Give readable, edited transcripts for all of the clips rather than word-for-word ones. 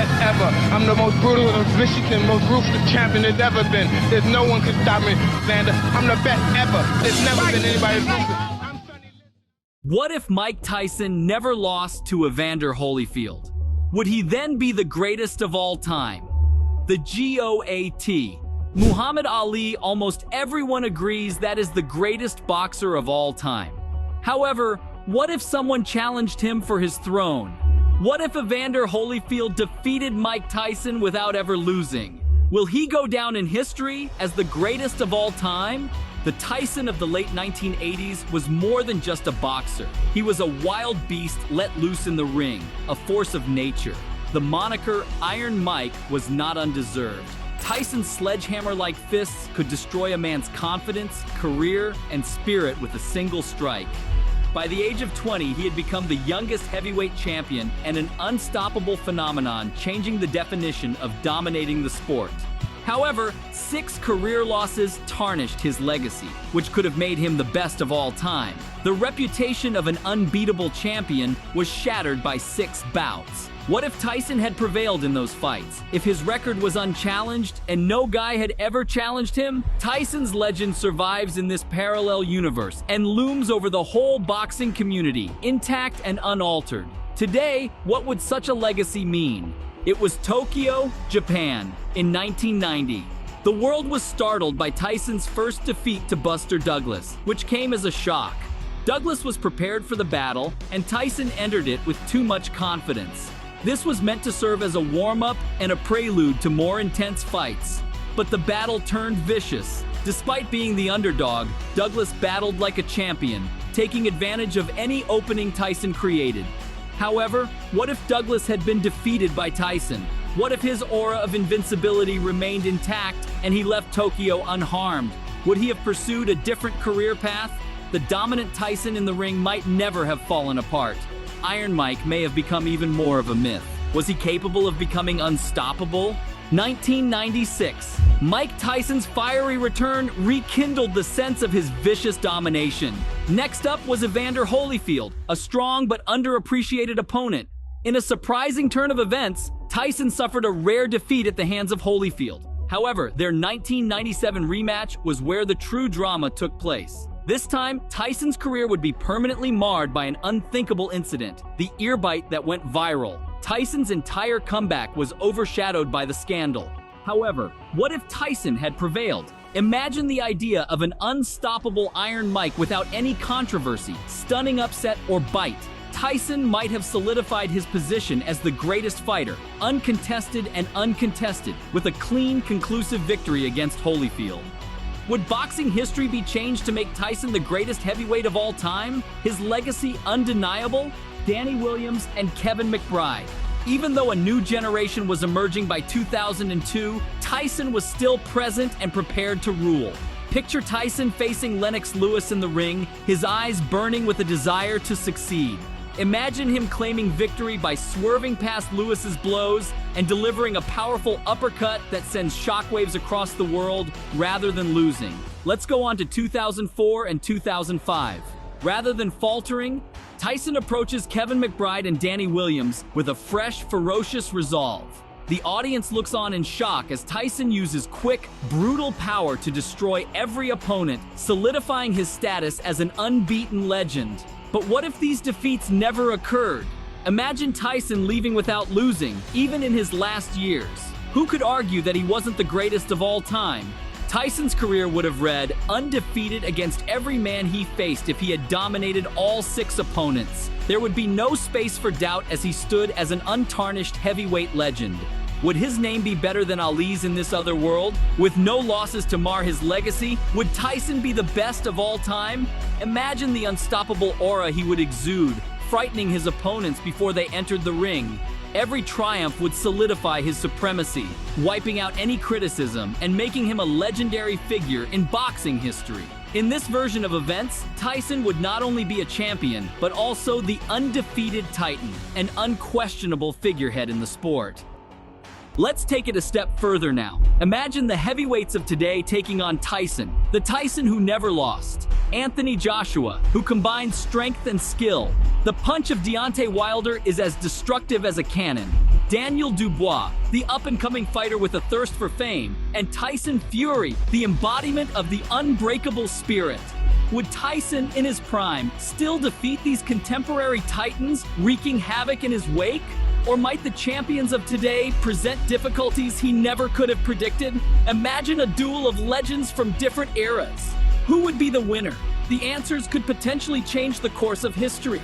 best ever. I'm the most brutal and vicious and most ruthless champion there's ever been. There's no one can stop me, Vander. I'm the best ever. There's never been anybody ruthless. What if Mike Tyson never lost to Evander Holyfield? Would he then be the greatest of all time? The GOAT. Muhammad Ali, almost everyone agrees that is the greatest boxer of all time. However, what if someone challenged him for his throne? What if Evander Holyfield defeated Mike Tyson without ever losing? Will he go down in history as the greatest of all time? The Tyson of the late 1980s was more than just a boxer. He was a wild beast let loose in the ring, a force of nature. The moniker Iron Mike was not undeserved. Tyson's sledgehammer-like fists could destroy a man's confidence, career, and spirit with a single strike. By the age of 20, he had become the youngest heavyweight champion and an unstoppable phenomenon, changing the definition of dominating the sport. However, 6 career losses tarnished his legacy, which could have made him the best of all time. The reputation of an unbeatable champion was shattered by 6 bouts. What if Tyson had prevailed in those fights? If his record was unchallenged and no guy had ever challenged him? Tyson's legend survives in this parallel universe and looms over the whole boxing community, intact and unaltered. Today, what would such a legacy mean? It was Tokyo, Japan, in 1990. The world was startled by Tyson's first defeat to Buster Douglas, which came as a shock. Douglas was prepared for the battle, and Tyson entered it with too much confidence. This was meant to serve as a warm-up and a prelude to more intense fights. But the battle turned vicious. Despite being the underdog, Douglas battled like a champion, taking advantage of any opening Tyson created. However, what if Douglas had been defeated by Tyson? What if his aura of invincibility remained intact and he left Tokyo unharmed? Would he have pursued a different career path? The dominant Tyson in the ring might never have fallen apart. Iron Mike may have become even more of a myth. Was he capable of becoming unstoppable? 1996. Mike Tyson's fiery return rekindled the sense of his vicious domination. Next up was Evander Holyfield, a strong but underappreciated opponent. In a surprising turn of events, Tyson suffered a rare defeat at the hands of Holyfield. However, their 1997 rematch was where the true drama took place. This time, Tyson's career would be permanently marred by an unthinkable incident, the ear bite that went viral. Tyson's entire comeback was overshadowed by the scandal. However, what if Tyson had prevailed? Imagine the idea of an unstoppable Iron Mike without any controversy, stunning upset, or bite. Tyson might have solidified his position as the greatest fighter, uncontested and uncontested, with a clean, conclusive victory against Holyfield. Would boxing history be changed to make Tyson the greatest heavyweight of all time? His legacy undeniable? Danny Williams and Kevin McBride. Even though a new generation was emerging by 2002, Tyson was still present and prepared to rule. Picture Tyson facing Lennox Lewis in the ring, his eyes burning with a desire to succeed. Imagine him claiming victory by swerving past Lewis's blows and delivering a powerful uppercut that sends shockwaves across the world rather than losing. Let's go on to 2004 and 2005. Rather than faltering, Tyson approaches Kevin McBride and Danny Williams with a fresh, ferocious resolve. The audience looks on in shock as Tyson uses quick, brutal power to destroy every opponent, solidifying his status as an unbeaten legend. But what if these defeats never occurred? Imagine Tyson leaving without losing, even in his last years. Who could argue that he wasn't the greatest of all time? Tyson's career would have read undefeated against every man he faced if he had dominated all 6 opponents. There would be no space for doubt as he stood as an untarnished heavyweight legend. Would his name be better than Ali's in this other world? With no losses to mar his legacy, would Tyson be the best of all time? Imagine the unstoppable aura he would exude, frightening his opponents before they entered the ring. Every triumph would solidify his supremacy, wiping out any criticism and making him a legendary figure in boxing history. In this version of events, Tyson would not only be a champion, but also the undefeated Titan, an unquestionable figurehead in the sport. Let's take it a step further now. Imagine the heavyweights of today taking on Tyson, the Tyson who never lost. Anthony Joshua, who combines strength and skill. The punch of Deontay Wilder is as destructive as a cannon. Daniel Dubois, the up-and-coming fighter with a thirst for fame, and Tyson Fury, the embodiment of the unbreakable spirit. Would Tyson, in his prime, still defeat these contemporary titans, wreaking havoc in his wake? Or might the champions of today present difficulties he never could have predicted? Imagine a duel of legends from different eras. Who would be the winner? The answers could potentially change the course of history.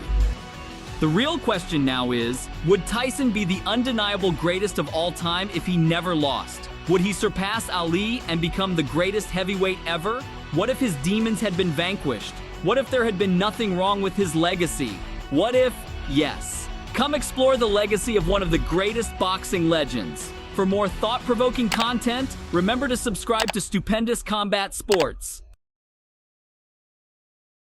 The real question now is, would Tyson be the undeniable greatest of all time if he never lost? Would he surpass Ali and become the greatest heavyweight ever? What if his demons had been vanquished? What if there had been nothing wrong with his legacy? What if, yes? Come explore the legacy of one of the greatest boxing legends. For more thought-provoking content, remember to subscribe to Stupendous Combat Sports.